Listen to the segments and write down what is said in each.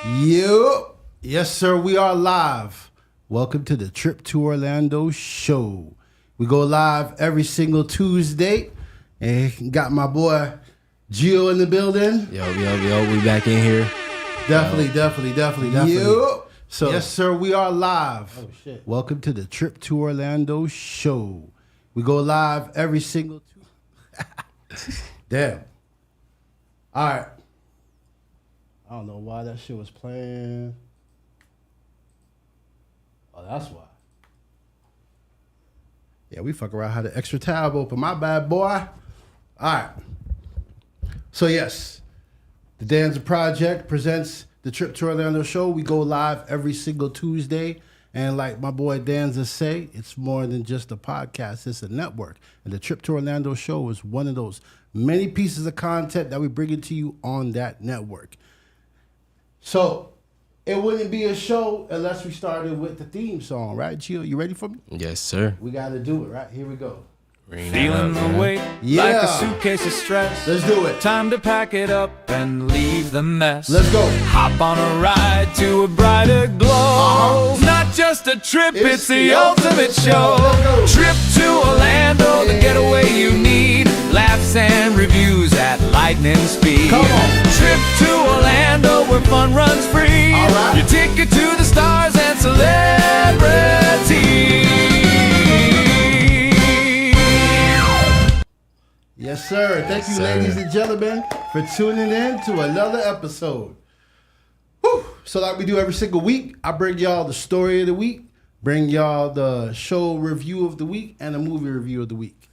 Yup. Yes, sir. We are live. Welcome to the Trip to Orlando show. We go live every single Tuesday. And got my boy Gio in the building. Yo. We back in here. Definitely. Yup. So, yes, sir. We are live. Oh, shit. Welcome to the Trip to Orlando show. We go live every single Tuesday. Damn. All right. I don't know why that shit was playing. Oh, that's why. Yeah, we fuck around, had an extra tab open. My bad, boy. All right. So, yes, the Danza Project presents the Trip to Orlando show. We go live every single Tuesday. And like my boy Danza say, it's more than just a podcast. It's a network. And the Trip to Orlando show is one of those many pieces of content that we bring it to you on that network. So it wouldn't be a show unless we started with the theme song, right, Gio? You ready for me? Yes, sir. We got to do it, right? Here we go. Feeling the weight like a suitcase of stress. Let's do it. Time to pack it up and leave the mess. Let's go. Hop on a ride to a brighter glow. Not just a trip, it's the ultimate show. Trip to Orlando, the getaway you need. Laughs and reviews at lightning speed. Come on. Trip to Orlando where fun runs free. All right. Your ticket to the stars and celebrity. Yes, sir. Thank you, ladies and gentlemen, for tuning in to another episode. Whew. So like we do every single week, I bring y'all the story of the week, bring y'all the show review of the week, and a movie review of the week.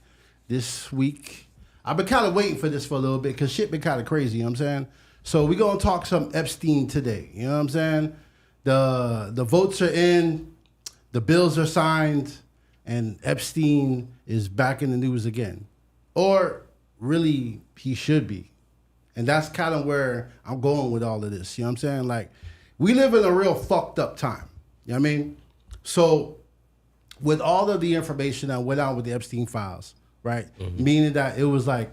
This week, I've been kind of waiting for this for a little bit because shit been kind of crazy, you know what I'm saying? So we're going to talk some Epstein today, you know what I'm saying? The votes are in, the bills are signed, and Epstein is back in the news again. Or really, he should be. And that's kind of where I'm going with all of this. You know what I'm saying? Like, we live in a real fucked up time. You know what I mean? So, with all of the information that went out with the Epstein files, right? Mm-hmm. Meaning that it was like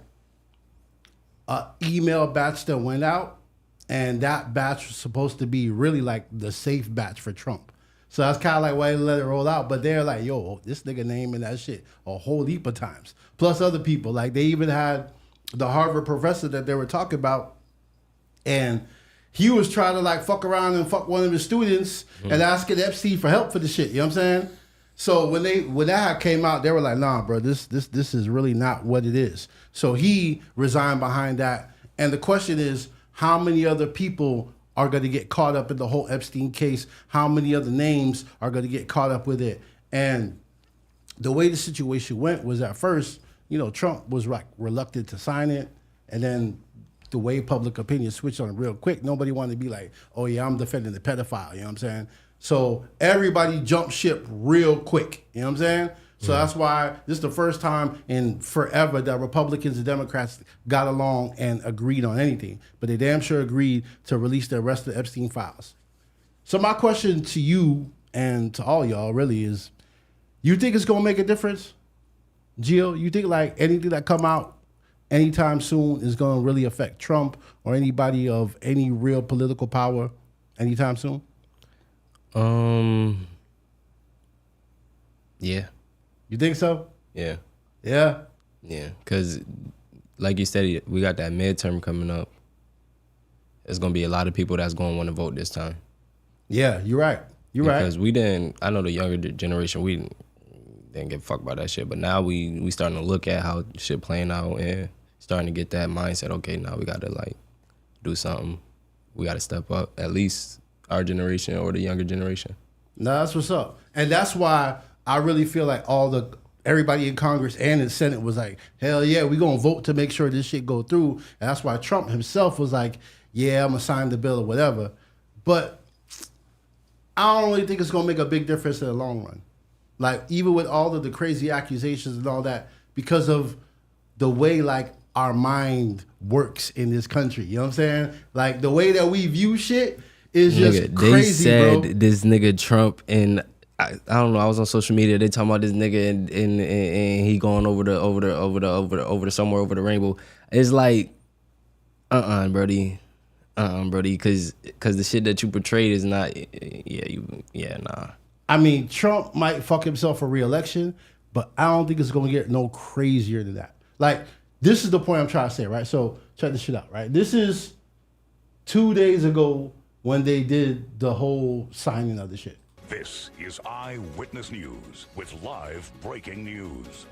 an email batch that went out, and that batch was supposed to be really like the safe batch for Trump. So that's kind of like why they let it roll out. But they're like, yo, this nigga naming that shit a whole heap of times. Plus other people. Like they even had the Harvard professor that they were talking about. And he was trying to like fuck around and fuck one of his students and asking Epstein for help for the shit. You know what I'm saying? So when that came out, they were like, nah, bro, this is really not what it is. So he resigned behind that. And the question is, how many other people are going to get caught up in the whole Epstein case? How many other names are going to get caught up with it? And the way the situation went was at first, you know, Trump was like reluctant to sign it. And then the way public opinion switched on it real quick, nobody wanted to be like, oh yeah, I'm defending the pedophile. You know what I'm saying? So everybody jumped ship real quick. You know what I'm saying? So that's why this is the first time in forever that Republicans and Democrats got along and agreed on anything. But they damn sure agreed to release the rest of the Epstein files. So my question to you and to all y'all really is, you think it's going to make a difference? Gio, you think like anything that come out anytime soon is going to really affect Trump or anybody of any real political power anytime soon? Yeah. You think so? Yeah. Yeah? Yeah, because like you said, we got that midterm coming up. There's going to be a lot of people that's going to want to vote this time. Yeah, you're right. You're right. Because I know the younger generation, we didn't give a fuck about that shit. But now we starting to look at how shit playing out and starting to get that mindset, okay, now we got to like do something. We got to step up, at least our generation or the younger generation. No, that's what's up. And that's why I really feel like everybody in Congress and in the Senate was like, hell yeah, we gonna vote to make sure this shit go through. And that's why Trump himself was like, yeah, I'm gonna sign the bill or whatever. But I don't really think it's gonna make a big difference in the long run. Like even with all of the crazy accusations and all that, because of the way like our mind works in this country. You know what I'm saying? Like the way that we view shit is just crazy, they said bro. This nigga Trump and I don't know. I was on social media. They talking about this nigga and he going over the somewhere over the rainbow. It's like, brody, Brody, because the shit that you portrayed is not. Nah. I mean, Trump might fuck himself for re-election, but I don't think it's going to get no crazier than that. Like, this is the point I'm trying to say, right? So check this shit out, right? This is 2 days ago when they did the whole signing of the shit. This is Eyewitness News with live breaking news.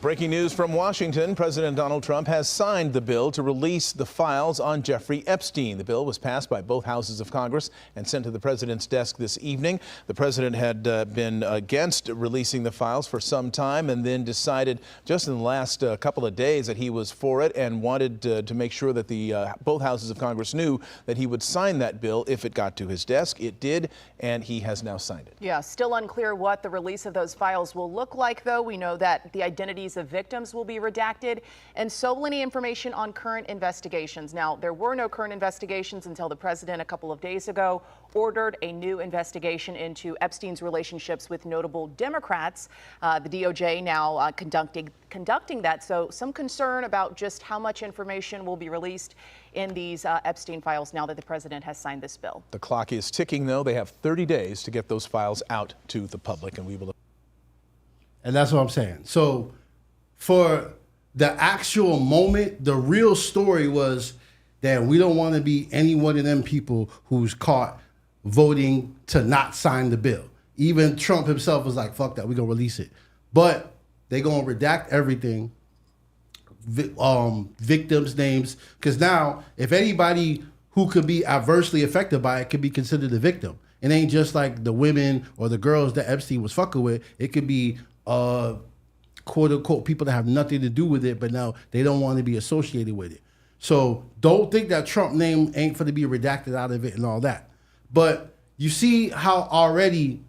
Breaking news from Washington. President Donald Trump has signed the bill to release the files on Jeffrey Epstein. The bill was passed by both houses of Congress and sent to the president's desk this evening. The president had been against releasing the files for some time and then decided just in the last couple of days that he was for it and wanted to make sure that both houses of Congress knew that he would sign that bill if it got to his desk. It did, and he has now signed it. Yeah, still unclear what the release of those files will look like, though. We know that the identities of victims will be redacted, and so many information on current investigations. Now, there were no current investigations until the president a couple of days ago ordered a new investigation into Epstein's relationships with notable Democrats. The DOJ now conducting that, so some concern about just how much information will be released in these Epstein files now that the president has signed this bill. The clock is ticking, though. They have 30 days to get those files out to the public, and we will. And that's what I'm saying. So for the actual moment, the real story was that we don't want to be any one of them people who's caught voting to not sign the bill. Even Trump himself was like, fuck that, we're going to release it. But they're going to redact everything, victims' names, because now if anybody who could be adversely affected by it could be considered a victim. It ain't just like the women or the girls that Epstein was fucking with. It could be quote unquote people that have nothing to do with it, but now they don't want to be associated with it. So don't think that Trump name ain't for to be redacted out of it and all that. But you see how already,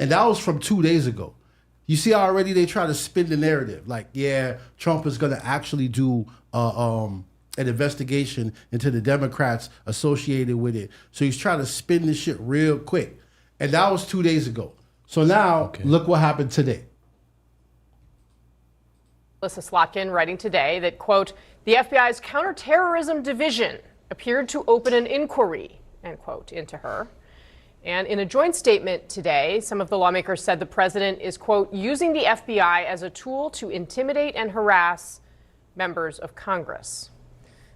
and that was from 2 days ago, you see how already they try to spin the narrative. Like, yeah, Trump is going to actually do an investigation into the Democrats associated with it. So he's trying to spin this shit real quick. And that was 2 days ago. So now, look what happened today. Melissa Slotkin writing today that, quote, the FBI's counterterrorism division appeared to open an inquiry, end quote, into her. And in a joint statement today, some of the lawmakers said the president is, quote, using the FBI as a tool to intimidate and harass members of Congress.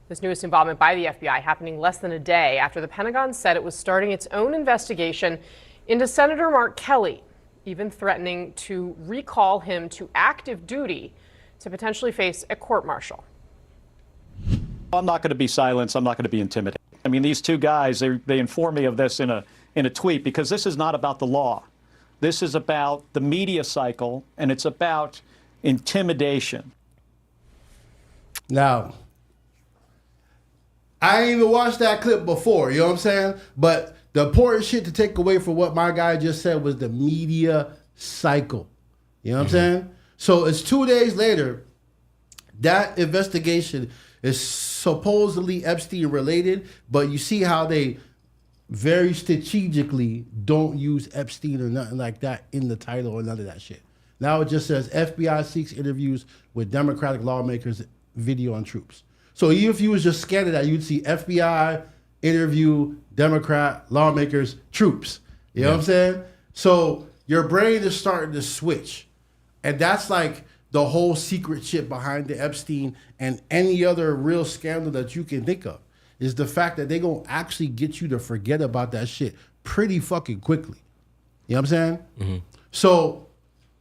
This newest involvement by the FBI happening less than a day after the Pentagon said it was starting its own investigation into Senator Mark Kelly, even threatening to recall him to active duty to potentially face a court-martial. I'm not going to be silenced. I'm not going to be intimidated. I mean, these two guys, they inform me of this in a tweet, because this is not about the law. This is about the media cycle, and it's about intimidation. Now, I ain't even watched that clip before, you know what I'm saying? But the important shit to take away from what my guy just said was the media cycle. You know what I'm saying? So it's 2 days later, that investigation is supposedly Epstein related, but you see how they very strategically don't use Epstein or nothing like that in the title or none of that shit. Now it just says FBI seeks interviews with Democratic lawmakers, video on troops. So even if you was just scanning that, you'd see FBI, interview, Democrat, lawmakers, troops. You know what I'm saying? So your brain is starting to switch. And that's like the whole secret shit behind the Epstein and any other real scandal that you can think of, is the fact that they're going to actually get you to forget about that shit pretty fucking quickly. You know what I'm saying? Mm-hmm. So,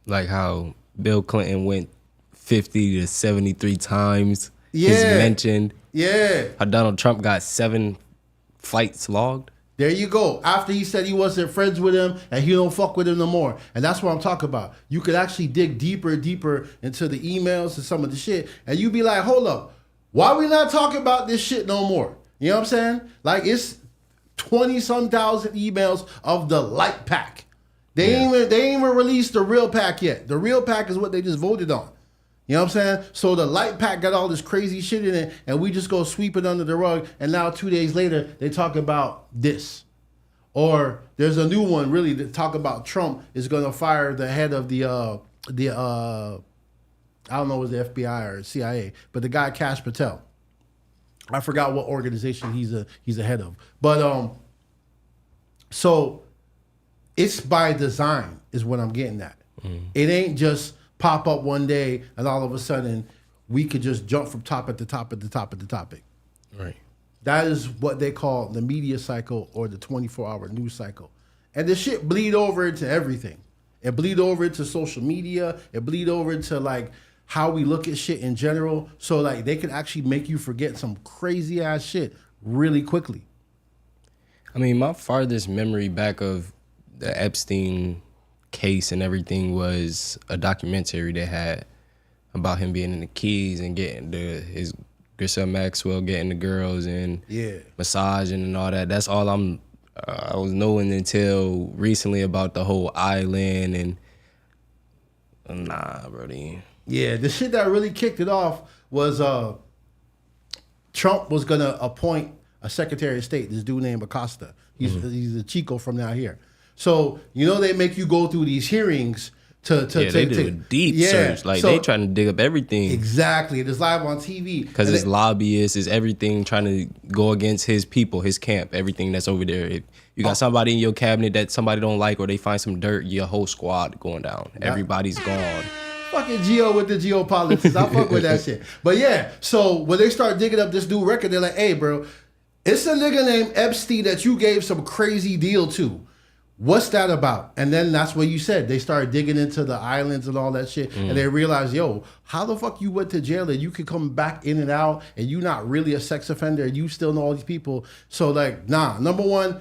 like how Bill Clinton went 50 to 73 times. Yeah. He's mentioned. Yeah. How Donald Trump got 7 flights logged. There you go. After he said he wasn't friends with him and he don't fuck with him no more. And that's what I'm talking about. You could actually dig deeper and deeper into the emails and some of the shit. And you be like, hold up. Why we not talking about this shit no more? You know what I'm saying? Like, it's 20-some thousand emails of the light pack. They ain't even released the real pack yet. The real pack is what they just voted on. You know what I'm saying? So the light pack got all this crazy shit in it, and we just go sweep it under the rug, and now 2 days later, they talk about this. Or there's a new one, really, that talk about Trump is going to fire the head of the I don't know if it was the FBI or CIA, but the guy Kash Patel. I forgot what organization he's a head of. But so it's by design is what I'm getting at. It ain't just pop up one day and all of a sudden we could just jump from top at the top at the top at the topic. Right. That is what they call the media cycle or the 24-hour news cycle. And this shit bleed over into everything. It bleed over into social media. It bleed over into like how we look at shit in general. So like they can actually make you forget some crazy ass shit really quickly. I mean, my farthest memory back of the Epstein case and everything was a documentary they had about him being in the Keys and getting his Griselle Maxwell getting the girls and massaging and all that. That's all I was knowing until recently about the whole island and nah, brody. Yeah, the shit that really kicked it off was Trump was gonna appoint a Secretary of State, this dude named Acosta. He's a Chico from down here. So they make you go through these hearings they do a deep search. Like they trying to dig up everything. Exactly. It is live on TV. Because his lobbyists is everything trying to go against his people, his camp, everything that's over there. If you got somebody in your cabinet that somebody don't like or they find some dirt, your whole squad going down. Everybody's gone. Fucking Geo with the geopolitics. I fuck with that shit. But yeah, so when they start digging up this dude record, they're like, hey, bro, it's a nigga named Epstein that you gave some crazy deal to. What's that about? And then that's what you said. They started digging into the islands and all that shit. And they realized, yo, how the fuck you went to jail and you could come back in and out and you not really a sex offender and you still know all these people. So like, nah, number one,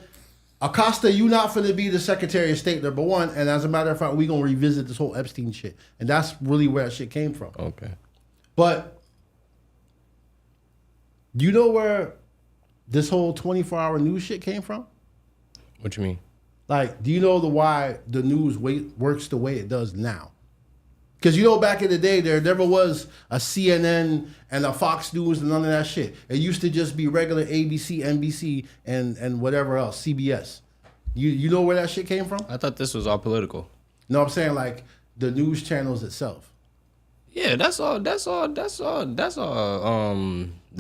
Acosta, you not finna be the Secretary of State, number one. And as a matter of fact, we gonna revisit this whole Epstein shit. And that's really where that shit came from. Okay. But do you know where this whole 24-hour news shit came from? What you mean? Like, do you know why the news works the way it does now? Because back in the day, there never was a CNN and a Fox News and none of that shit. It used to just be regular ABC, NBC, and whatever else, CBS. You know where that shit came from? I thought this was all political. No, I'm saying like the news channels itself. Yeah, that's all. The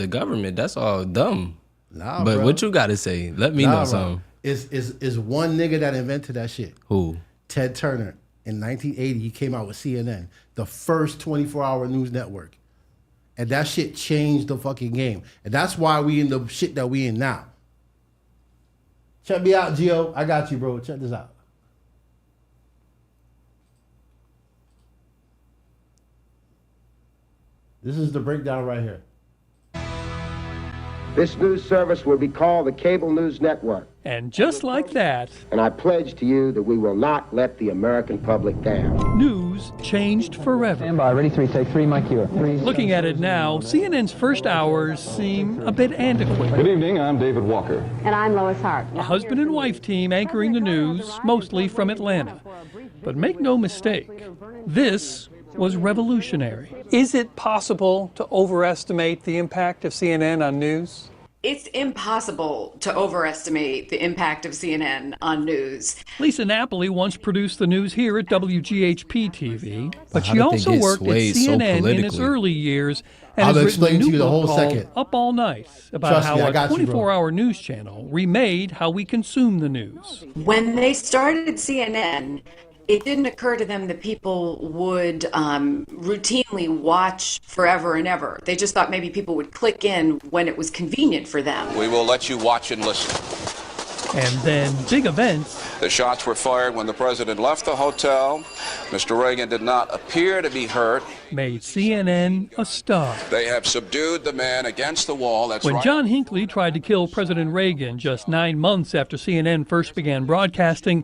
government. That's all dumb. Nah, but bro. What you got to say? Let me know something. Is one nigga that invented that shit. Who? Ted Turner. In 1980, he came out with CNN, the first 24-hour news network. And that shit changed the fucking game. And that's why we in the shit that we in now. Check me out, Gio. I got you, bro. Check this out. This is the breakdown right here. This news service will be called the Cable News Network. And just like that, And I pledge to you that we will not let the American public down. news changed forever. Stand by, ready, three, take three, Mike, you're three. Looking at it now, CNN's first hours seem a bit antiquated. Good evening, I'm David Walker. And I'm Lois Hart. A husband and wife team anchoring the news, mostly from Atlanta. But make no mistake, this was revolutionary. Is it possible to overestimate the impact of CNN on news? It's impossible to overestimate the impact of CNN on news. Lisa Napoli once produced the news here at WGHP-TV, but she also worked at CNN in its early years and has written a new book called Up All Night about how a 24-hour news channel remade how we consume the news. When they started CNN, it didn't occur to them that people would routinely watch forever and ever. They just thought maybe people would click in when it was convenient for them. We will let you watch and listen. And then big events. The shots were fired when the president left the hotel. Mr. Reagan did not appear to be hurt. Made CNN a star. They have subdued the man against the wall. That's when right. John Hinckley tried to kill President Reagan just 9 months after CNN first began broadcasting,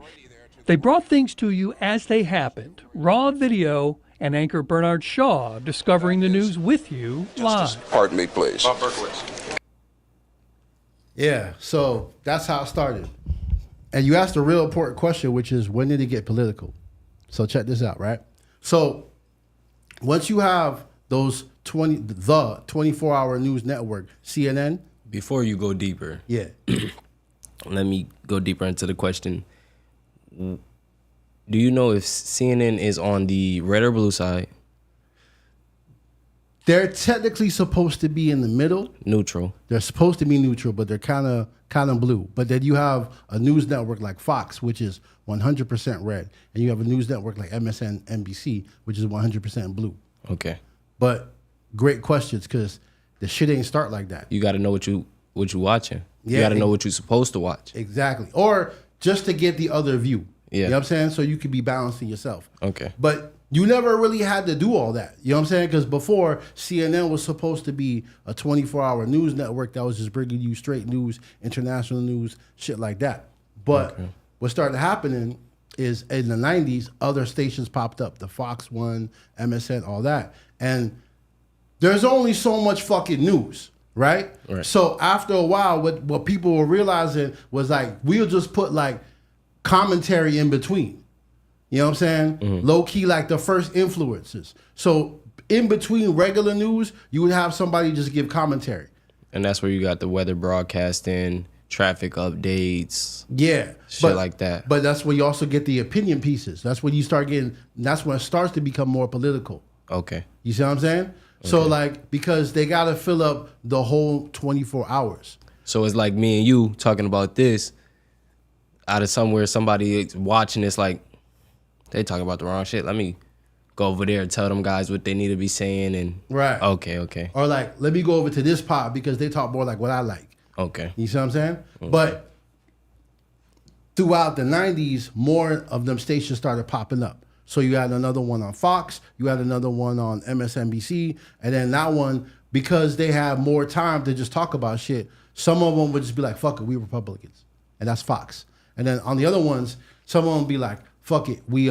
they brought things to you as they happened. Raw video and anchor Bernard Shaw discovering the news with you live. Pardon me, please. Bob Berkowitz. Yeah, so that's how it started. And you asked a real important question, which is when did it get political? So check this out, right? So once you have those 24-hour news network, CNN. Before you go deeper. Yeah. Let me go deeper into the question. Do you know if CNN is on the red or blue side? They're technically supposed to be in the middle. Neutral. They're supposed to be neutral, but they're kind of blue. But then you have a news network like Fox, which is 100% red, and you have a news network like MSNBC, which is 100% blue. Okay. But great questions, because the shit ain't start like that. You got to know what you watching. Yeah, you got to know what you're supposed to watch. Exactly. Or just to get the other view. Yeah. You know what I'm saying? So you could be balancing yourself. Okay. But you never really had to do all that. You know what I'm saying? Because before, CNN was supposed to be a 24-hour news network that was just bringing you straight news, international news, shit like that. But what started happening is in the 90s, other stations popped up. The Fox one, MSN, all that. And there's only so much fucking news, right? So after a while, what people were realizing was like, we'll just put like commentary in between. You know what I'm saying? Low key, like the first influencers. So in between regular news, you would have somebody just give commentary. And that's where you got the weather broadcasting, traffic updates. Yeah. Shit like that. But that's where you also get the opinion pieces. That's when you start getting, that's when it starts to become more political. Okay. You see what I'm saying? So like, because they got to fill up the whole 24 hours. So it's like me and you talking about this out of somewhere, somebody watching this like, they talking about the wrong shit. Let me go over there and tell them guys what they need to be saying. And Right. Okay. Or like, let me go over to this pod because they talk more like what I like. Okay. You see what I'm saying? But throughout the 90s, more of them stations started popping up. So you had another one on Fox, you had another one on MSNBC, and then that one, because they have more time to just talk about shit, some of them would just be like, fuck it, we Republicans. And that's Fox. And then on the other ones, some of them would be like, fuck it, we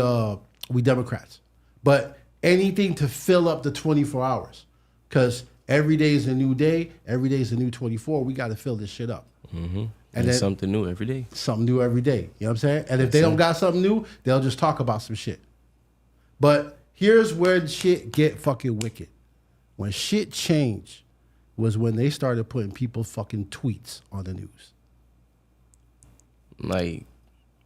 Democrats. But anything to fill up the 24 hours. Because every day is a new day, every day is a new 24, we got to fill this shit up. And then, something new every day. Something new every day. You know what I'm saying? And if they don't got something new, they'll just talk about some shit. But here's where shit get fucking wicked. When shit changed was when they started putting people's fucking tweets on the news. Like,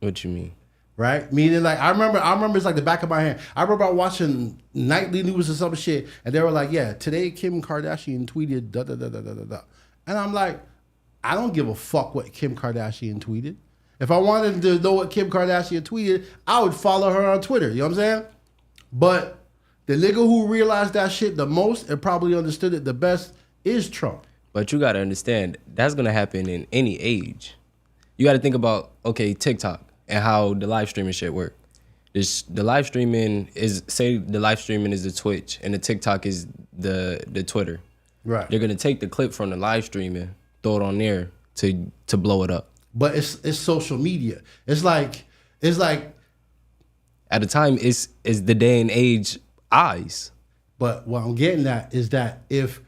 what you mean? Right? Meaning like, I remember it's like the back of my hand. I remember watching nightly news or some shit, and they were like, yeah, today Kim Kardashian tweeted da da da da da da da. And I'm like, I don't give a fuck what Kim Kardashian tweeted. If I wanted to know what Kim Kardashian tweeted, I would follow her on Twitter. You know what I'm saying? But the nigga who realized that shit the most and probably understood it the best is Trump. But you got to understand, that's going to happen in any age. You got to think about, okay, TikTok and how the live streaming shit work. The live streaming is, say the live streaming is the Twitch and the TikTok is the Twitter. Right. They're going to take the clip from the live streaming, throw it on there to blow it up. But it's social media. It's like at the time it's the day and age eyes. But what I'm getting at is that if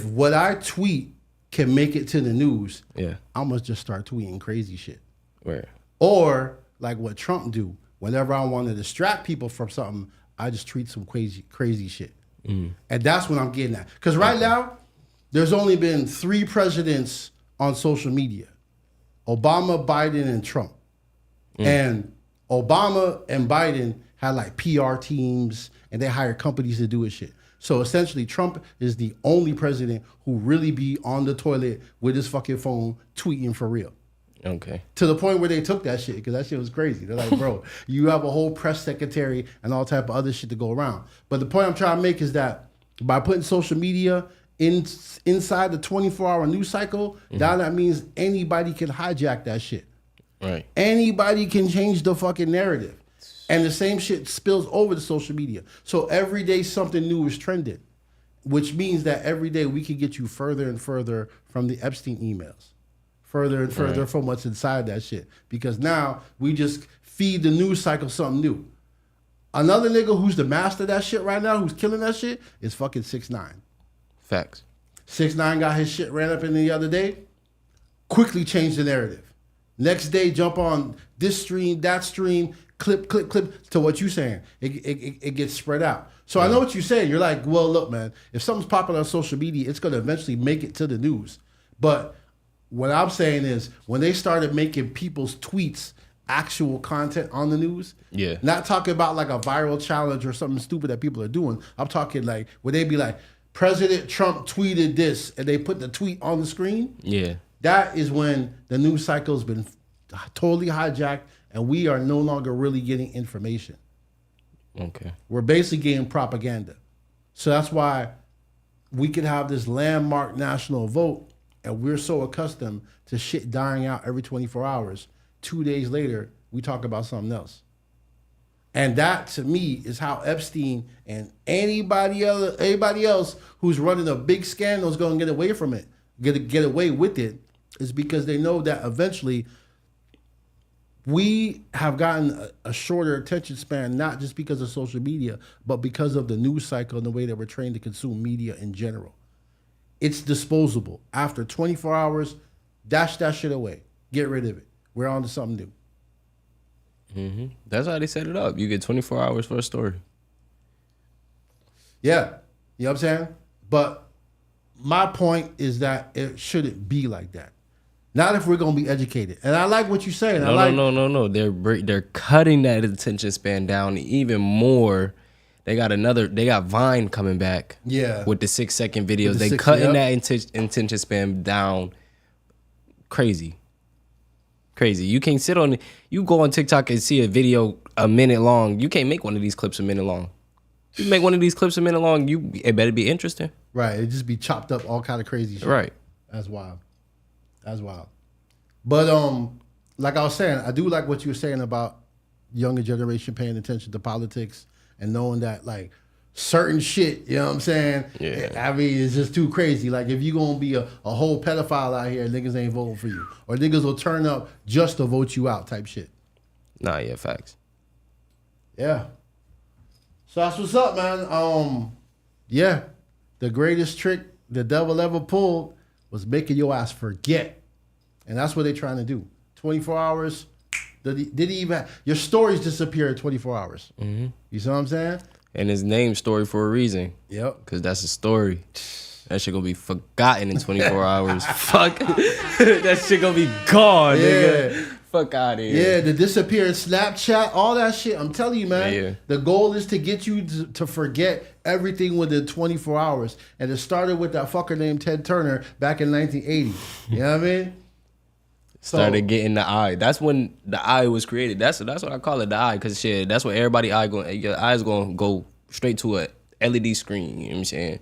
what I tweet can make it to the news, I'm gonna just start tweeting crazy shit. Where? Or like what Trump do. Whenever I want to distract people from something, I just tweet some crazy shit. And that's what I'm getting at. Because right now, there's only been 3 presidents on social media. Obama, Biden, and Trump. And Obama and Biden had like PR teams and they hired companies to do his shit. So essentially, Trump is the only president who really be on the toilet with his fucking phone tweeting for real. Okay. To the point where they took that shit because that shit was crazy. They're like, bro, you have a whole press secretary and all type of other shit to go around. But the point I'm trying to make is that by putting social media inside the 24-hour news cycle, now that means anybody can hijack that shit. Right. Anybody can change the fucking narrative. And the same shit spills over to social media. So every day something new is trending, which means that every day we can get you further and further from the Epstein emails, further and further from what's inside that shit. Because now we just feed the news cycle something new. Another nigga who's the master of that shit right now, who's killing that shit, is fucking 6ix9ine. Facts. 6ix9ine got his shit ran up in the other day, quickly changed the narrative. Next day, jump on this stream, that stream, clip to what you're saying. It gets spread out. So I know what you're saying. You're like, well, look, man, if something's popular on social media, it's going to eventually make it to the news. But what I'm saying is when they started making people's tweets actual content on the news, yeah, not talking about like a viral challenge or something stupid that people are doing. I'm talking like where they be like, President Trump tweeted this, and they put the tweet on the screen. Yeah. That is when the news cycle's been totally hijacked, and we are no longer really getting information. Okay. We're basically getting propaganda. So that's why we could have this landmark national vote, and we're so accustomed to shit dying out every 24 hours. 2 days later, we talk about something else. And that, to me, is how Epstein and anybody else who's running a big scandal is going to get away from it, get away with it, is because they know that eventually we have gotten a shorter attention span, not just because of social media, but because of the news cycle and the way that we're trained to consume media in general. It's disposable. After 24 hours, dash that shit away. Get rid of it. We're on to something new. Mm-hmm. That's how they set it up. You get 24 hours for a story. Yeah. You know what I'm saying? But my point is that it shouldn't be like that. Not if we're gonna be educated. And I like what you're saying. No. They're cutting that attention span down even more. They got Vine coming back. Yeah. With the 6-second videos. They cutting that attention span down. Crazy. You can't you go on TikTok and see a video a minute long. You can't make one of these clips a minute long. You make one of these clips a minute long, it better be interesting. Right. It just be chopped up all kind of crazy shit. Right. That's wild. But like I was saying, I do like what you were saying about younger generation paying attention to politics and knowing that like certain shit, you know what I'm saying? Yeah. I mean, it's just too crazy. Like if you're gonna be a whole pedophile out here, niggas ain't voting for you. Or niggas will turn up just to vote you out type shit. Nah, yeah, facts. Yeah. So that's what's up, man. Yeah. The greatest trick the devil ever pulled was making your ass forget. And that's what they're trying to do. 24 hours. Your stories disappear in 24 hours. Mm-hmm. You see what I'm saying? And his name's Story for a reason. Yep. Because that's a story. That shit gonna be forgotten in 24 hours. Fuck. That shit gonna be gone, nigga. Fuck out of here. Yeah, the disappearing Snapchat, all that shit. I'm telling you, man. Yeah. The goal is to get you to forget everything within 24 hours. And it started with that fucker named Ted Turner back in 1980. You know what I mean? Started getting the eye. That's when the eye was created. That's what I call it, the eye, because shit, that's what everybody your eyes gonna go straight to a LED screen. You know what I'm saying?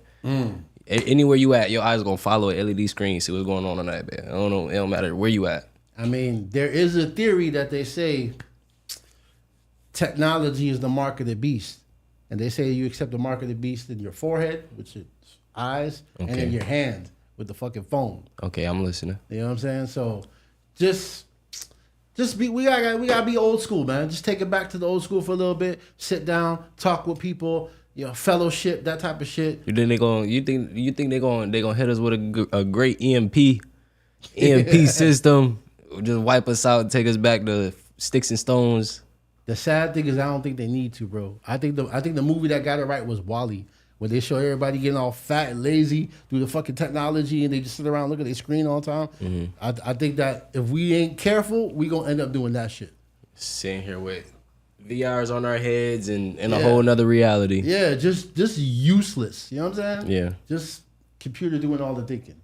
Anywhere you at, your eyes gonna follow a LED screen, see what's going on that bit. I don't know. It don't matter where you at. I mean, there is a theory that they say technology is the mark of the beast. And they say you accept the mark of the beast in your forehead, which is eyes, and in your hand with the fucking phone. Okay, I'm listening. You know what I'm saying? So just we gotta be old school, man. Just take it back to the old school for a little bit. Sit down, talk with people, fellowship, that type of shit. You think they're gonna hit us with a great EMP system, just wipe us out and take us back to sticks and stones? The sad thing is I don't think they need to, bro. I think the movie that got it right was WALL-E, where they show everybody getting all fat and lazy through the fucking technology and they just sit around and look at their screen all the time. Mm-hmm. I think that if we ain't careful, we gonna end up doing that shit. Sitting here with VRs on our heads and a whole nother reality. Yeah, just useless. You know what I'm saying? Yeah. Just computer doing all the thinking.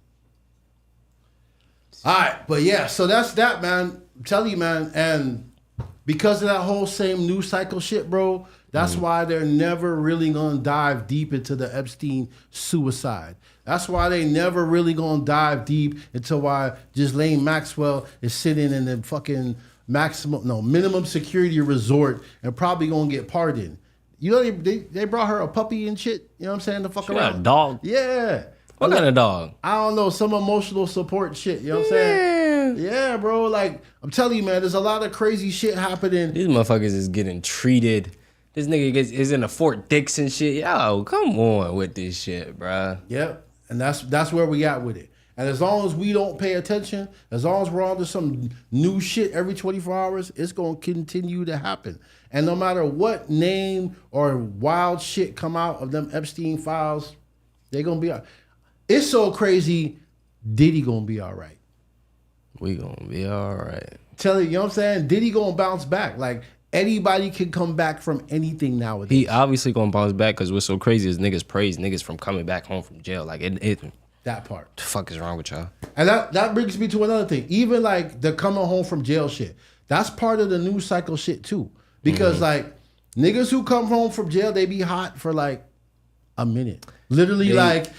All right, but yeah, so that's that, man. I'm telling you, man, and because of that whole same news cycle shit, bro, that's why they're never really gonna dive deep into the Epstein suicide. That's why they never really gonna dive deep into why Ghislaine Maxwell is sitting in the fucking minimum security resort and probably gonna get pardoned. You know, they brought her a puppy and shit. You know what I'm saying? To fuck she around. Got a dog. Yeah. What kind of dog? I don't know, some emotional support shit. You know what I'm saying? Yeah, bro. Like, I'm telling you, man, there's a lot of crazy shit happening. These motherfuckers is getting treated. This nigga is in a Fort Dix and shit. Yo, come on with this shit, bruh. Yep. And that's where we at with it. And as long as we don't pay attention, as long as we're on to some new shit every 24 hours, it's going to continue to happen. And no matter what name or wild shit come out of them Epstein files, they're going to be out. It's so crazy, Diddy going to be all right. We going to be all right. Tell you, you know what I'm saying? Diddy going to bounce back. Like, Anybody can come back from anything nowadays. He obviously gonna bounce back because what's so crazy is niggas praise niggas from coming back home from jail. Like that part. The fuck is wrong with y'all? And that brings me to another thing. Even like the coming home from jail shit. That's part of the news cycle shit too. Because like niggas who come home from jail, they be hot for like a minute. Literally,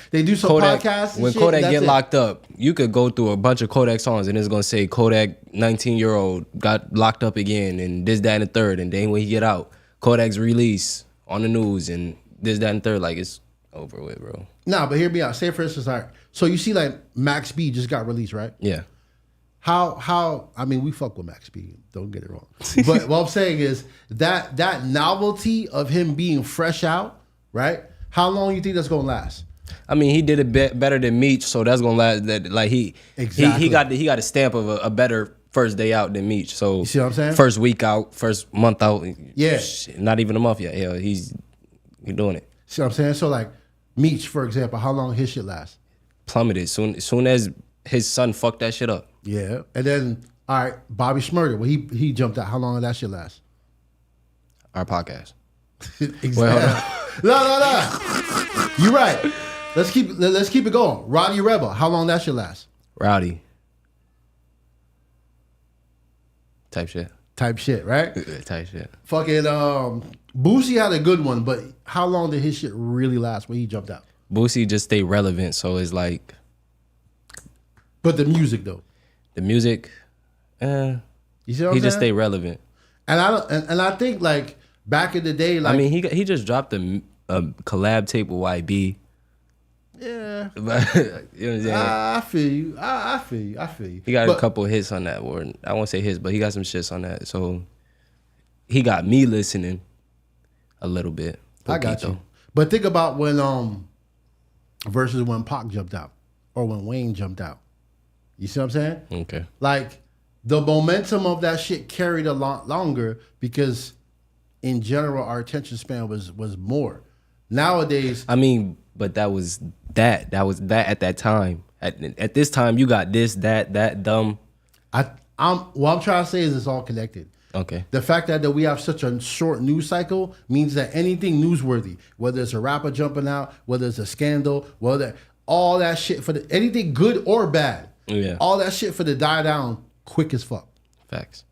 they do some podcasts. When shit, Kodak get locked up, you could go through a bunch of Kodak songs and it's gonna say Kodak 19-year-old got locked up again and this, that, and the third. And then when he get out, Kodak's release on the news and this, that, and the third. Like it's over with, bro. Nah, but hear me out. Say for instance, like, so you see like Max B just got released, right? Yeah. How I mean, we fuck with Max B, don't get it wrong. But what I'm saying is that novelty of him being fresh out, right? How long you think that's gonna last? I mean, he did it better than Meech, so that's gonna last. That like he got a stamp of a better first day out than Meech. So you see what I'm saying? First week out, first month out. Yeah, not even a month yet. Yeah, he's doing it. See what I'm saying? So like Meech, for example, how long his shit last? Plummeted soon as his son fucked that shit up. Yeah, and then all right, Bobby Shmurda, well he jumped out. How long did that shit last? Our podcast. Exactly. Well, no. You're right. Let's keep it going. Roddy Rebel, how long that shit last? Rowdy. Type shit, right? Type shit. Fucking Boosie had a good one, but how long did his shit really last when he jumped out? Boosie just stayed relevant, so it's like. But the music though. The music, you see what I'm he saying? just stayed relevant. And I think like back in the day, like I mean, he just dropped a collab tape with YB. Yeah, you know what I'm saying? I feel you. I feel you. He got a couple hits on that, or I won't say hits, but he got some shits on that. So he got me listening a little bit. I got you. But think about when versus when Pac jumped out or when Wayne jumped out. You see what I'm saying? Okay. Like the momentum of that shit carried a lot longer because in general our attention span was more. Nowadays, I mean, but that was that at that time. At this time, you got this, that dumb. what I'm trying to say is it's all connected. Okay. The fact that we have such a short news cycle means that anything newsworthy, whether it's a rapper jumping out, whether it's a scandal, whether all that shit for anything good or bad, all that shit for the die down quick as fuck. Facts.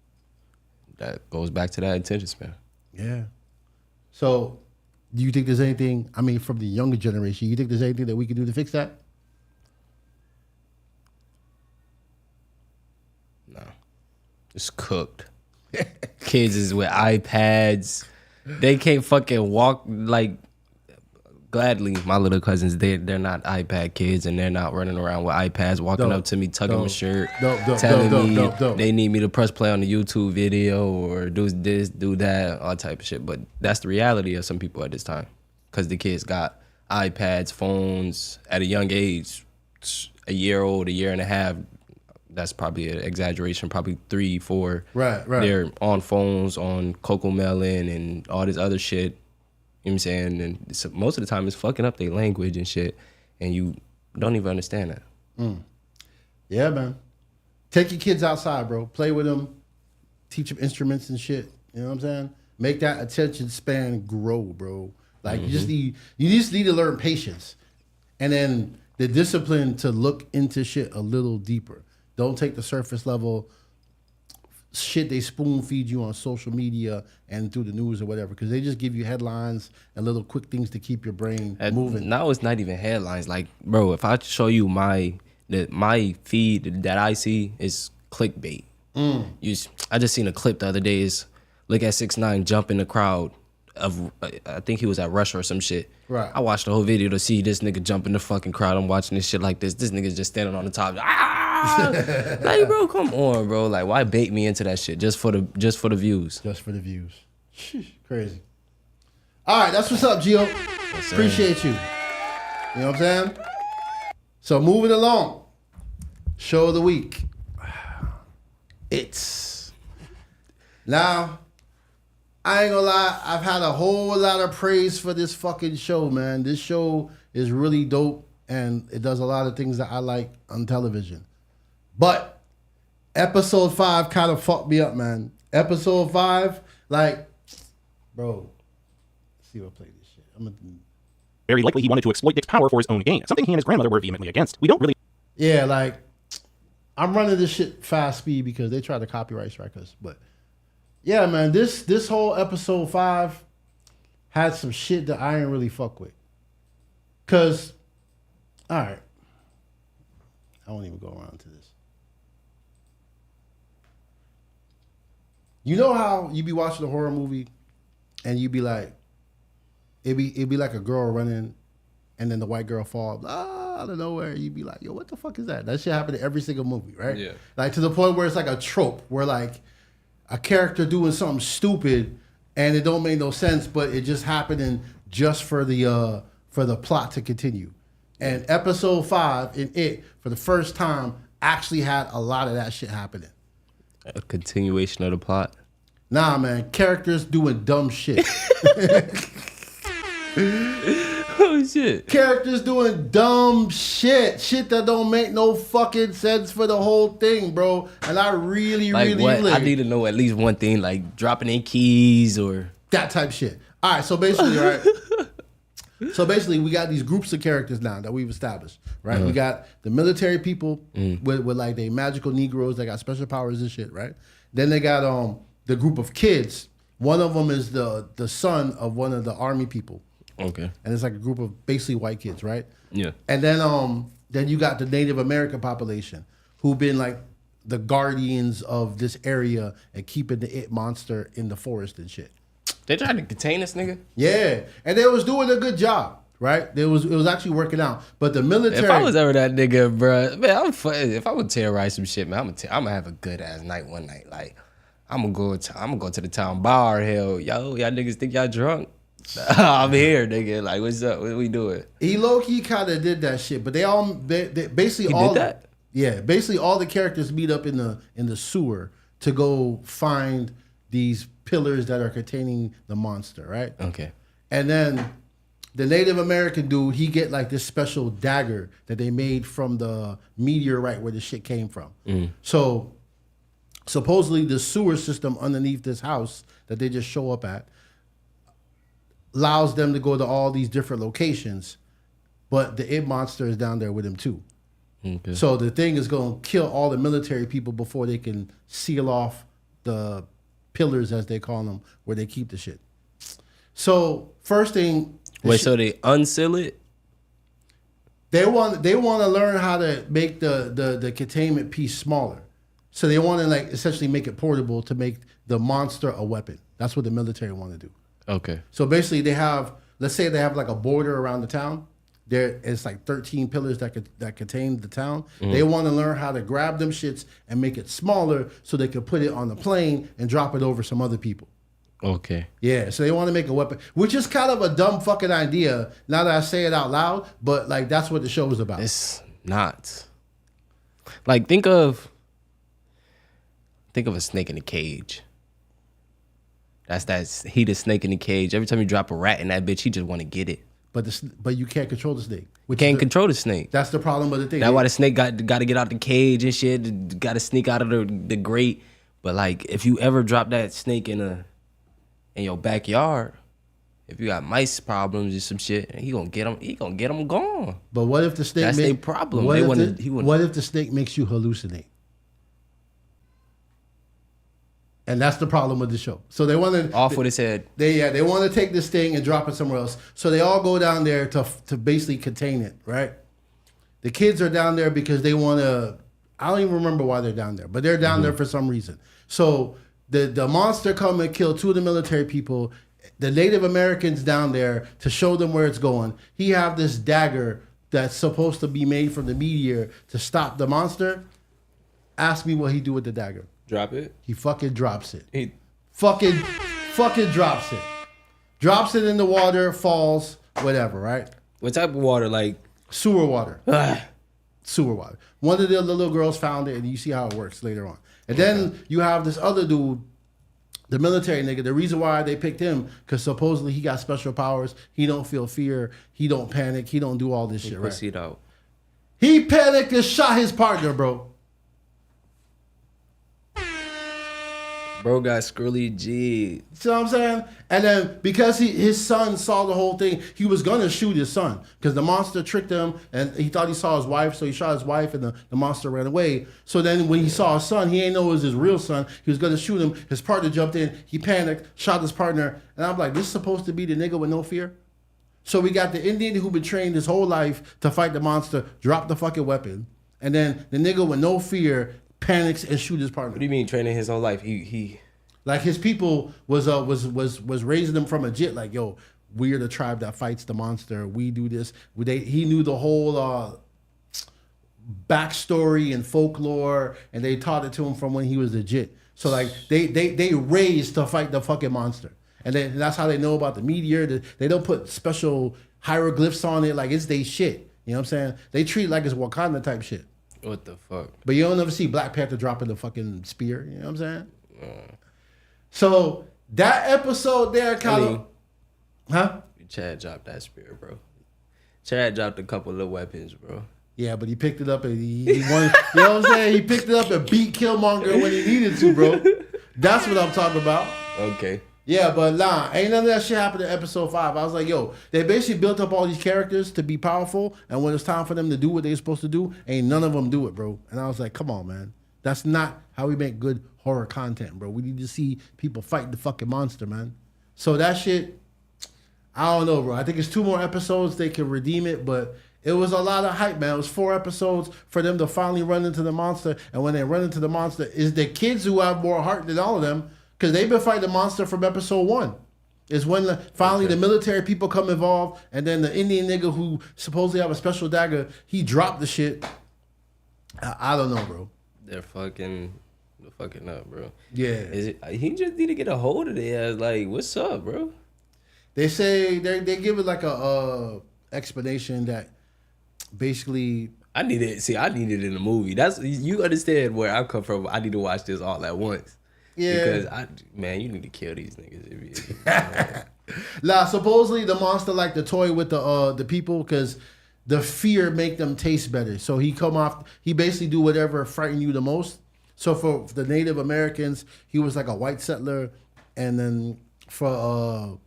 That goes back to that attention span. Yeah. So, do you think there's anything? I mean, from the younger generation, you think there's anything that we can do to fix that? No. It's cooked. Kids is with iPads. They can't fucking walk like gladly. My little cousins, they're not iPad kids and they're not running around with iPads, walking up to me, tugging my shirt, telling me they need me to press play on the YouTube video or do this, do that, all type of shit. But that's the reality of some people at this time. Because the kids got iPads, phones at a young age, a year old, a year and a half. That's probably an exaggeration, probably 3, 4. Right. They're on phones, on Cocomelon and all this other shit. You know what I'm saying? And so most of the time it's fucking up their language and shit. And you don't even understand that. Yeah, man. Take your kids outside, bro. Play with them. Teach them instruments and shit. You know what I'm saying? Make that attention span grow, bro. Like you just need to learn patience. And then the discipline to look into shit a little deeper. Don't take the surface level shit they spoon feed you on social media and through the news or whatever, because they just give you headlines and little quick things to keep your brain moving. Now it's not even headlines. Like, bro, if I show you my feed that I see is clickbait. I just seen a clip the other day. Is look at 6ix9ine jump in the crowd of I think he was at Russia or some shit. Right. I watched the whole video to see this nigga jump in the fucking crowd. I'm watching this shit like this. This nigga's just standing on the top. Like, bro, come on, bro. Like, why bait me into that shit just for the views? Just for the views. Crazy. All right, that's what's up, Gio. Yes, appreciate you. You know what I'm saying? So moving along. Show of the week. It's now. I ain't gonna lie, I've had a whole lot of praise for this fucking show, man. This show is really dope and it does a lot of things that I like on television. But episode 5 kind of fucked me up, man. Episode 5, Like, bro, let's see what play this shit. Very likely he wanted to exploit Dick's power for his own gain, something he and his grandmother were vehemently against. We don't really... Yeah, like, I'm running this shit fast speed because they tried to copyright strike us. But, yeah, man, this whole episode 5 had some shit that I ain't really fuck with. Because, all right. I won't even go around to this. You know how you be watching a horror movie and you be like, it'd be like a girl running and then the white girl fall out of nowhere. You'd be like, yo, what the fuck is that? That shit happen in every single movie, right? Yeah. Like to the point where it's like a trope where like a character doing something stupid and it don't make no sense, but it just happening just for the plot to continue. And episode 5 in it, for the first time, actually had a lot of that shit happening. A continuation of the plot. Nah, man, characters doing dumb shit. Oh shit. Characters doing dumb shit. Shit that don't make no fucking sense for the whole thing, bro. And I really, Like really what? like I need to know at least one thing, like dropping in keys or that type shit. All right, so basically, right. So basically, we got these groups of characters now that we've established, right? We got the military people with like they magical Negroes that got special powers and shit, right? Then they got the group of kids. One of them is the son of one of the army people. Okay. And it's like a group of basically white kids, right? Yeah. And then you got the Native American population who've been like the guardians of this area and keeping the it monster in the forest and shit. They tried to contain this nigga? Yeah. And they was doing a good job, right? It was actually working out. But the military... If I was ever that nigga, bro, man, if I would terrorize some shit, man, I'm gonna have a good ass night one night. Like, I'm gonna go to the town bar. Hell, y'all niggas think y'all drunk? I'm here, nigga. Like, what's up? What we doing? He low-key kind of did that shit, but they basically He all... did that? Yeah, basically all the characters meet up in the sewer to go find these pillars that are containing the monster, right? Okay. And then the Native American dude, he get like this special dagger that they made from the meteorite where the shit came from. So supposedly the sewer system underneath this house that they just show up at allows them to go to all these different locations, but the it monster is down there with him too. Okay. So the thing is going to kill all the military people before they can seal off the pillars, as they call them, where they keep the shit. So first thing... So they unseal it? They want to learn how to make the containment piece smaller. So they want to like essentially make it portable to make the monster a weapon. That's what the military want to do. Okay. So basically they have, let's say they have like a border around the town. There is like 13 pillars that contain the town. They want to learn how to grab them shits and make it smaller so they can put it on the plane and drop it over some other people. Okay. Yeah, so they want to make a weapon, which is kind of a dumb fucking idea now that I say it out loud, but like that's what the show is about. It's not. Like think of a snake in a cage. He the snake in the cage. Every time you drop a rat in that bitch, he just want to get it. But you can't control the snake. We can't control the snake. That's the problem with the thing. That's why the snake got to get out the cage and shit. Got to sneak out of the grate. But like, if you ever drop that snake in your backyard, if you got mice problems or some shit, he gonna get them. He gonna get them gone. But what if the snake? That's their problem. What if the snake makes you hallucinate? And that's the problem with the show. So they want to off with his head. They want to take this thing and drop it somewhere else. So they all go down there to basically contain it, right? The kids are down there because they want to. I don't even remember why they're down there, but they're down there for some reason. So the monster come and kill 2 of the military people. The Native Americans down there to show them where it's going. He have this dagger that's supposed to be made from the meteor to stop the monster. Ask me what he do with the dagger. Drop it? He fucking drops it. He fucking drops it. Drops it in the water, falls, whatever, right? What type of water? Like sewer water. Sewer water. One of the little girls found it, and you see how it works later on. And then you have this other dude, the military nigga. The reason why they picked him, because supposedly he got special powers. He don't feel fear. He don't panic. He don't do all this shit, right? Pussied out. He panicked and shot his partner, bro. Bro got Skrilla G. See what I'm saying? And then because his son saw the whole thing, he was gonna shoot his son because the monster tricked him and he thought he saw his wife, so he shot his wife and the monster ran away. So then when he saw his son, he ain't know it was his real son. He was gonna shoot him. His partner jumped in. He panicked, shot his partner, and I'm like, this is supposed to be the nigga with no fear? So we got the Indian who been trained his whole life to fight the monster, drop the fucking weapon, and then the nigga with no fear panics and shoot his partner. What do you mean training his whole life? He like his people was raising them from a jit. Like, yo, we're the tribe that fights the monster. We do this. He knew the whole backstory and folklore, and they taught it to him from when he was a jit. So like they raised to fight the fucking monster, and that's how they know about the meteor. They don't put special hieroglyphs on it. Like it's they shit. You know what I'm saying? They treat it like it's Wakanda type shit. What the fuck? But you don't ever see Black Panther dropping the fucking spear. You know what I'm saying? So that episode there kind of, huh? Chad dropped that spear, bro. Chad dropped a couple of weapons, bro. Yeah, but he picked it up and he won. You know what I'm saying? He picked it up and beat Killmonger when he needed to, bro. That's what I'm talking about. Okay. Yeah, but nah, ain't none of that shit happened in episode 5. I was like, yo, they basically built up all these characters to be powerful, and when it's time for them to do what they're supposed to do, ain't none of them do it, bro. And I was like, come on, man. That's not how we make good horror content, bro. We need to see people fight the fucking monster, man. So that shit, I don't know, bro. I think it's 2 more episodes. They can redeem it, but it was a lot of hype, man. It was 4 episodes for them to finally run into the monster, and when they run into the monster, it's the kids who have more heart than all of them, because they've been fighting the monster from episode 1. Is when finally the military people come involved, and then the Indian nigga who supposedly have a special dagger, he dropped the shit. I don't know, bro. They're fucking up, bro. Yeah. He just need to get a hold of it. Like, what's up, bro? They say they give it like a explanation that basically I need it in the movie. That's, you understand where I come from. I need to watch this all at once. Yeah. Because you need to kill these niggas. Nah, supposedly the monster like the toy with the people because the fear make them taste better. So he basically do whatever frighten you the most. So for the Native Americans, he was like a white settler, and then for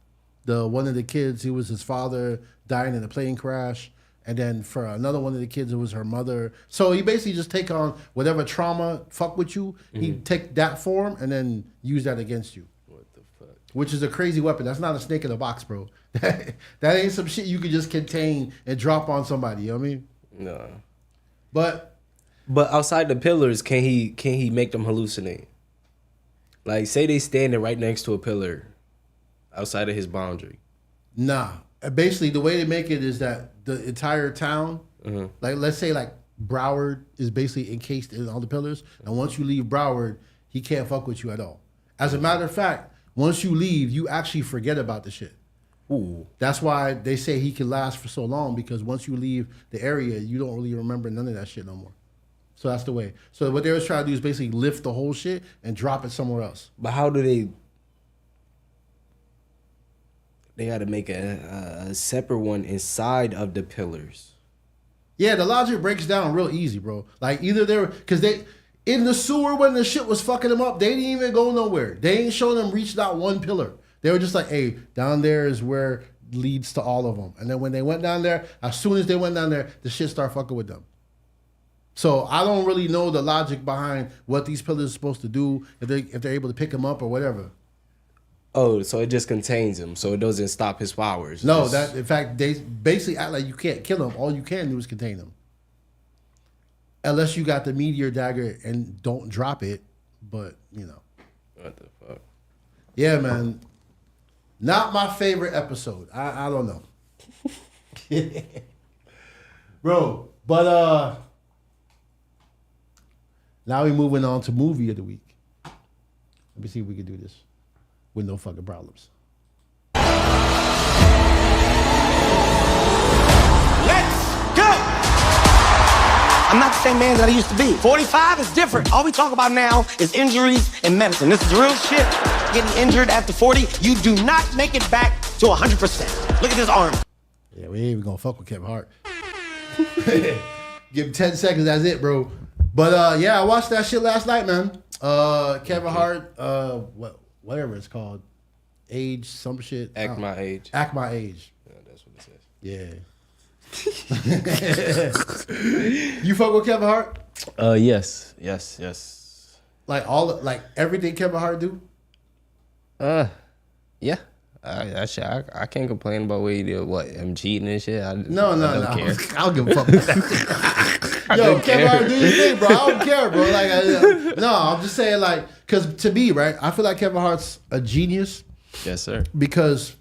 the one of the kids, he was his father dying in a plane crash. And then for another one of the kids, it was her mother. So he basically just take on whatever trauma fuck with you. Mm-hmm. He'd take that form and then use that against you. What the fuck? Which is a crazy weapon. That's not a snake in a box, bro. That ain't some shit you could just contain and drop on somebody. You know what I mean? No. But outside the pillars, can he make them hallucinate? Like, say they standing right next to a pillar outside of his boundary. Nah. Basically, the way they make it is that the entire town, like let's say like Broward is basically encased in all the pillars, and once you leave Broward, he can't fuck with you at all. As a matter of fact, once you leave, you actually forget about the shit. Ooh. That's why they say he can last for so long, because once you leave the area, you don't really remember none of that shit no more. So that's the way. So what they was trying to do is basically lift the whole shit and drop it somewhere else. But how do they got to make a separate one inside of the pillars? Yeah, the logic breaks down real easy, bro. Like either because they in the sewer when the shit was fucking them up, they didn't even go nowhere. They ain't show them reach that one pillar. They were just like, hey, down there is where leads to all of them. And then when they went down there, as soon as they went down there, the shit started fucking with them. So I don't really know the logic behind what these pillars are supposed to do, if they're able to pick them up or whatever. Oh, so it just contains him, so it doesn't stop his powers. No, in fact, they basically act like you can't kill him. All you can do is contain him. Unless you got the meteor dagger and don't drop it, but, you know. What the fuck? Yeah, man. Not my favorite episode. I don't know. Bro, but now we're moving on to movie of the week. Let me see if we can do this with no fucking problems. Let's go! I'm not the same man that I used to be. 45 is different. All we talk about now is injuries and medicine. This is real shit. Getting injured after 40, you do not make it back to 100%. Look at this arm. Yeah, we ain't even gonna fuck with Kevin Hart. Give him 10 seconds, that's it, bro. But yeah, I watched that shit last night, man. Kevin Hart, whatever it's called, age some shit. Act My Age. Act My Age. Yeah, that's what it says. Yeah. You fuck with Kevin Hart? Yes. Like everything Kevin Hart do? Yeah. I can't complain about what he did. What, him cheating and shit? No. I don't care. I don't give a fuck about that. Yo, Kevin Hart, do your thing, bro. I don't care, bro. Like, I'm just saying, like, because to me, right, I feel like Kevin Hart's a genius. Yes, sir. Because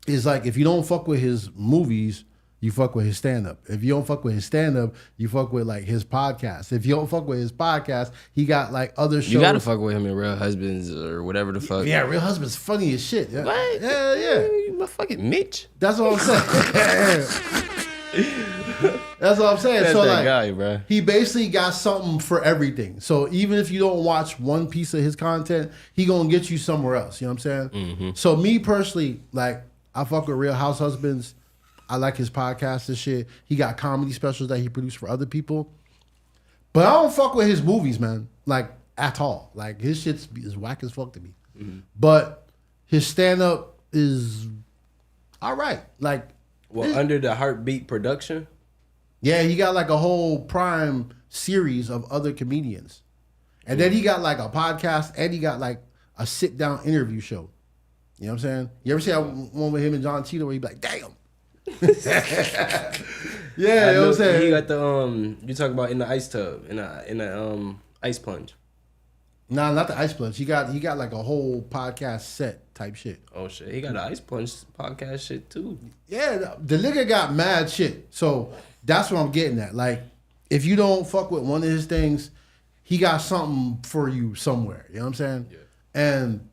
it's like, if you don't fuck with his movies, you fuck with his stand-up. If you don't fuck with his stand-up, you fuck with, like, his podcast. If you don't fuck with his podcast, he got, like, other shows. You gotta fuck with him in Real Husbands or whatever the fuck. Yeah, Real Husbands funny as shit. Yeah. What? Yeah. You motherfucking Mitch. That's what I'm saying. That's what I'm saying. That's so that like, guy, bro. He basically got something for everything. So even if you don't watch one piece of his content, he gonna get you somewhere else. You know what I'm saying? Mm-hmm. So me personally, like, I fuck with Real House Husbands. I like his podcast and shit. He got comedy specials that he produced for other people. But I don't fuck with his movies, man. Like, at all. Like, his shit's is whack as fuck to me. Mm-hmm. But his stand-up is all right. Like, under the Heartbeat production? Yeah, he got like a whole Prime series of other comedians. And then he got like a podcast and he got like a sit-down interview show. You know what I'm saying? You ever see that one with him and John Cheadle where he be like, damn. Yeah, you know what I'm saying? He got the you talk about in the ice tub, in the ice plunge. Nah, not the ice plunge. He got like a whole podcast set type shit. Oh shit, he got an ice plunge podcast shit too. Yeah, the nigga got mad shit. So that's what I'm getting at. Like, if you don't fuck with one of his things, he got something for you somewhere. You know what I'm saying? Yeah. And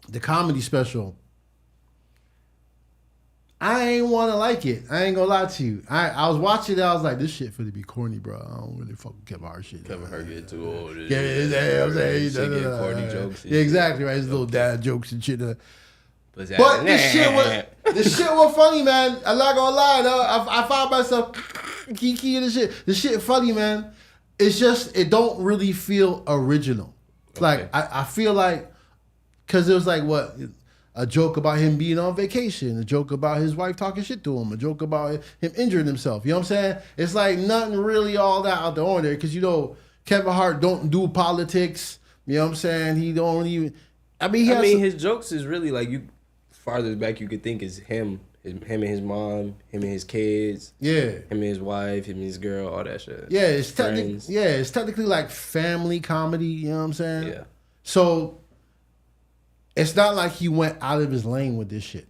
the comedy special, I ain't want to like it. I ain't gonna lie to you. I was watching it. I was like, this shit finna be corny, bro. I don't really fuck with Kevin Hart shit. Kevin Hart get too old. Yeah, I'm saying. Get corny jokes. Yeah, exactly, right. His little dad jokes and shit. But this shit was funny, man. I'm not gonna lie, though. I found myself kiki and shit. The shit funny, man. It's just, it don't really feel original. Okay. Like, I feel like, because it was like, what? A joke about him being on vacation, a joke about his wife talking shit to him, a joke about him injuring himself. You know what I'm saying? It's like nothing really all that out the ordinary, because, you know, Kevin Hart don't do politics. You know what I'm saying? He don't even... his jokes is really like, you farther back you could think is him and his mom, him and his kids. Yeah. Him and his wife, him and his girl, all that shit. Yeah, it's technically like family comedy, you know what I'm saying? Yeah. So... it's not like he went out of his lane with this shit.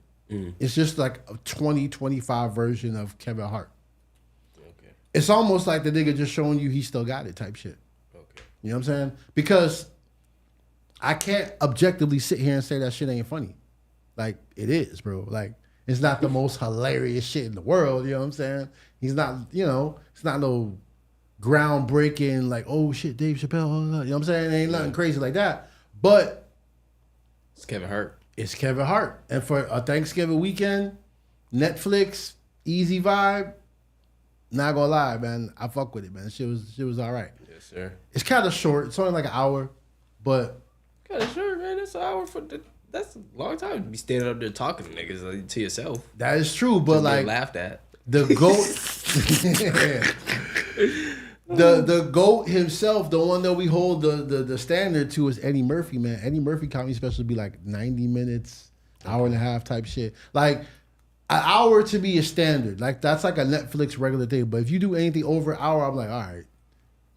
It's just like a 2025 version of Kevin Hart. Okay. It's almost like the nigga just showing you he still got it type shit. Okay. You know what I'm saying? Because I can't objectively sit here and say that shit ain't funny. Like, it is, bro. Like, it's not the most hilarious shit in the world, you know what I'm saying? He's not, you know, it's not no groundbreaking, like, oh shit, Dave Chappelle, you know what I'm saying? It ain't nothing crazy like that. But it's Kevin Hart. It's Kevin Hart. And for a Thanksgiving weekend, Netflix, easy vibe, not gonna lie, man, I fuck with it, man. Shit was all right. Yes, sir. It's kind of short. It's only like an hour, but... kind of short, man. That's an hour that's a long time to be standing up there talking to niggas like, to yourself. That is true, but just like... laughed at. The GOAT... The GOAT himself, the one that we hold the standard to, is Eddie Murphy, man. Eddie Murphy comedy special be like 90 minutes, hour and a half type shit. Like, an hour to be a standard. Like, that's like a Netflix regular thing. But if you do anything over an hour, I'm like, all right,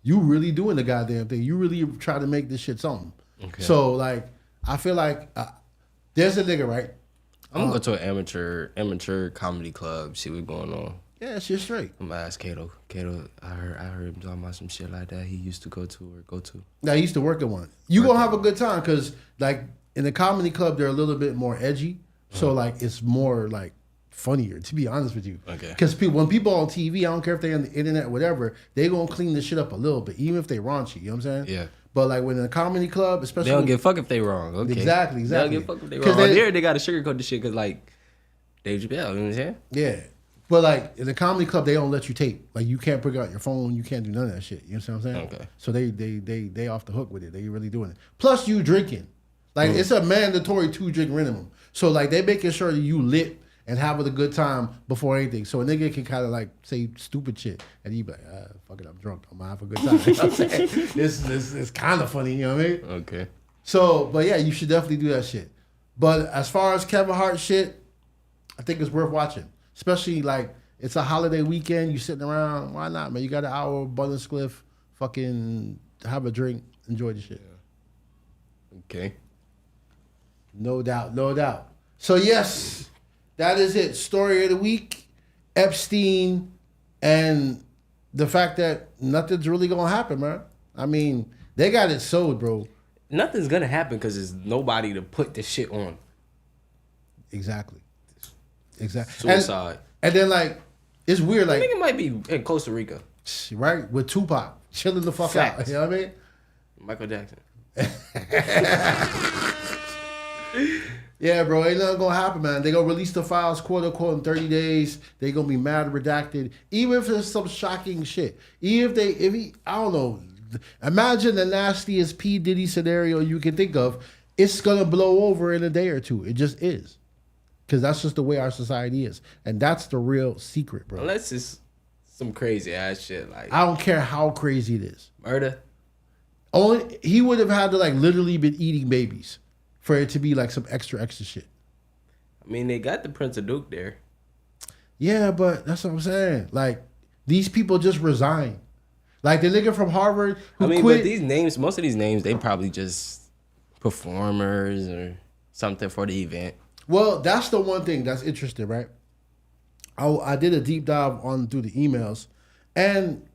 you really doing the goddamn thing. You really try to make this shit something. Okay. So, like, I feel like there's a nigga, right? I'm gonna go to an amateur comedy club, see what's going on. Yeah, shit straight. I'm gonna ask Kato. Kato, I heard him talking about some shit like that he used to go to. Now, he used to work at one. You gonna have a good time, because like in the comedy club, they're a little bit more edgy. So like it's more like funnier, to be honest with you. Okay. Because when people on TV, I don't care if they're on the internet, whatever, they gonna clean this shit up a little bit, even if they raunchy. You know what I'm saying? Yeah. But like when in a comedy club, especially they don't give a fuck if they wrong. Okay. Exactly. They don't give a fuck if they wrong. They gotta sugarcoat the shit because like Dave Chappelle, you know what I'm saying? Yeah. But like in the comedy club, they don't let you tape. Like you can't pick out your phone. You can't do none of that shit. You know what I'm saying? Okay. So they off the hook with it. They really doing it. Plus you drinking. Like it's a mandatory 2-drink minimum. So like they making sure that you lit and having a good time before anything. So a nigga can kind of like say stupid shit and he be like, fuck it, I'm drunk. I'm gonna have a good time. You know what I'm saying? It's kind of funny. You know what I mean? Okay. So, but yeah, you should definitely do that shit. But as far as Kevin Hart shit, I think it's worth watching. Especially like it's a holiday weekend, you sitting around. Why not, man? You got an hour, Buttonscliff, fucking have a drink, enjoy the shit. Okay. No doubt, no doubt. So yes, that is it. Story of the week, Epstein, and the fact that nothing's really gonna happen, man. I mean, they got it sold, bro. Nothing's gonna happen because there's nobody to put this shit on. Exactly. Suicide. And then like, it's weird. Like, I think it might be in Costa Rica, right? With Tupac chilling the fuck out. You know what I mean? Michael Jackson. Yeah, bro, ain't nothing gonna happen, man. They gonna release the files, quote unquote, in 30 days. They gonna be mad redacted, even if there's some shocking shit. Even if I don't know. Imagine the nastiest P Diddy scenario you can think of. It's gonna blow over in a day or two. It just is. Because that's just the way our society is. And that's the real secret, bro. Unless it's some crazy ass shit. Like I don't care how crazy it is. Murder. Only he would have had to like literally been eating babies for it to be like some extra shit. I mean, they got the Prince of Duke there. Yeah, but that's what I'm saying. Like, these people just resign. Like the nigga from Harvard who quit. But these names, most of these names, they probably just performers or something for the event. Well, that's the one thing that's interesting, right? I did a deep dive through the emails, and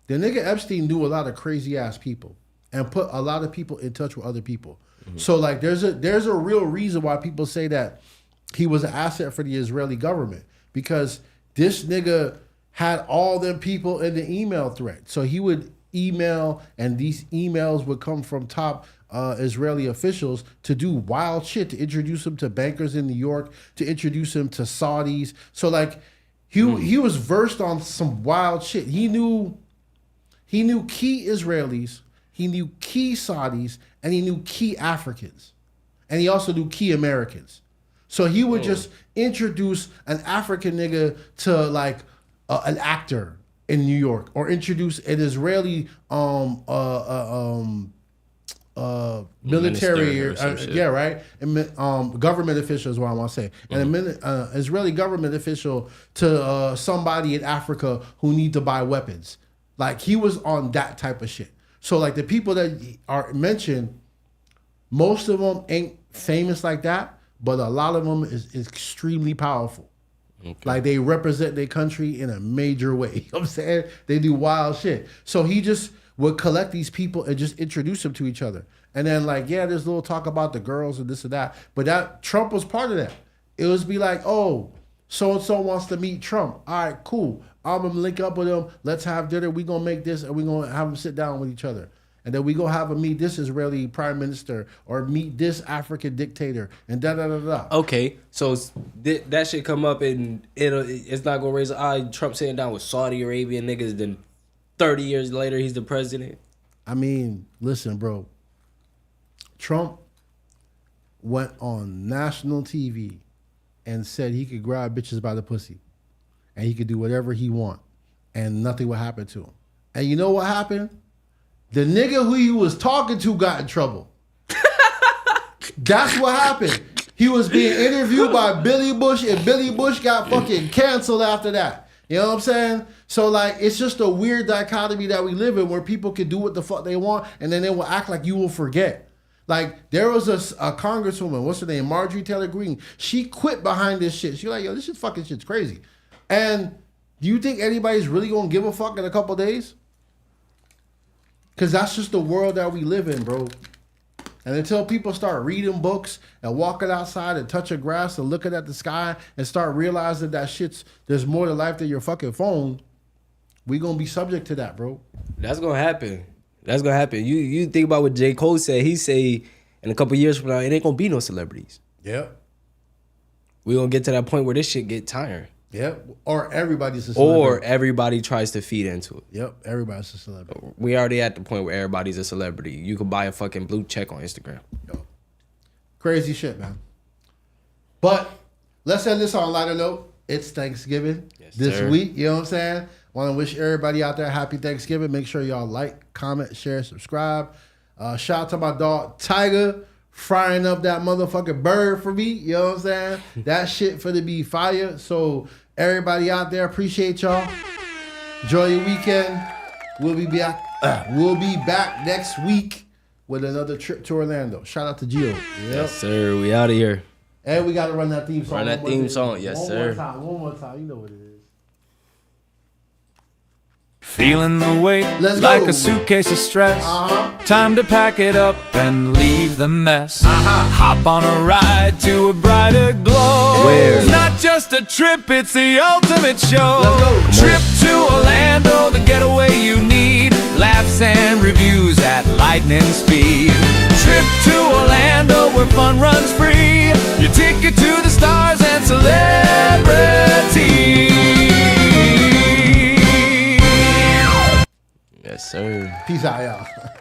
the nigga Epstein knew a lot of crazy ass people and put a lot of people in touch with other people. Mm-hmm. So like, there's a real reason why people say that he was an asset for the Israeli government, because this nigga had all them people in the email thread. So he would email, and these emails would come from top Israeli officials to do wild shit, to introduce him to bankers in New York, to introduce him to Saudis. So like he was versed on some wild shit. He knew key Israelis, he knew key Saudis, and he knew key Africans. And he also knew key Americans. So he would just introduce an African nigga to like an actor in New York, or introduce an Israeli military, right? And, government official is what I want to say. And an Israeli government official to somebody in Africa who need to buy weapons. Like he was on that type of shit. So like the people that are mentioned, most of them ain't famous like that, but a lot of them is extremely powerful. Okay. Like they represent their country in a major way. You know what I'm saying? They do wild shit. So he just would collect these people and just introduce them to each other. And then like, yeah, there's a little talk about the girls and this and that. But that Trump was part of that. It was be like, oh, so-and-so wants to meet Trump. All right, cool. I'm going to link up with him. Let's have dinner. We're going to make this, and we're going to have them sit down with each other. And then we go have him meet this Israeli prime minister, or meet this African dictator, and da-da-da-da. Okay, so that shit come up, and it's not going to raise an eye. Trump sitting down with Saudi Arabian niggas, then 30 years later, he's the president. I mean, listen, bro. Trump went on national TV and said he could grab bitches by the pussy, and he could do whatever he want, and nothing would happen to him. And you know what happened? The nigga who he was talking to got in trouble. That's what happened. He was being interviewed by Billy Bush, and Billy Bush got fucking canceled after that. You know what I'm saying? So like, it's just a weird dichotomy that we live in, where people can do what the fuck they want, and then they will act like you will forget. Like, there was a congresswoman, what's her name, Marjorie Taylor Greene. She quit behind this shit. She was like, yo, this shit's crazy. And do you think anybody's really gonna give a fuck in a couple days? Because that's just the world that we live in, bro. And until people start reading books and walking outside and touching grass and looking at the sky and start realizing that there's more to life than your fucking phone, we gonna be subject to that, bro. That's gonna happen. That's gonna happen. You think about what J. Cole said. He say in a couple years from now, it ain't gonna be no celebrities. Yep. We gonna get to that point where this shit get tiring. Yep. Or everybody's a celebrity. Or everybody tries to feed into it. Yep. Everybody's a celebrity. We already at the point where everybody's a celebrity. You could buy a fucking blue check on Instagram. Crazy shit, man. But let's end this on a lighter note. It's Thanksgiving this week. You know what I'm saying? Want to wish everybody out there happy Thanksgiving. Make sure y'all like, comment, share, subscribe. Shout out to my dog Tiger frying up that motherfucking bird for me. You know what I'm saying? That shit for to be fire. So everybody out there, appreciate y'all. Enjoy your weekend. We'll be back. We'll be back next week with another trip to Orlando. Shout out to Gio. Yep. Yes, sir. We out of here. And we got to run that theme song. Run that theme song. Yes, sir. One more time. You know what it is. Feeling the weight like a suitcase of stress. Time to pack it up and leave the mess. Hop on a ride to a brighter glow. Where? Not just a trip, it's the ultimate show. Trip to Orlando, the getaway you need. Laughs and reviews at lightning speed. Trip to Orlando where fun runs free. Your ticket to the stars and celebrity. Yes, sir. Peace out, y'all.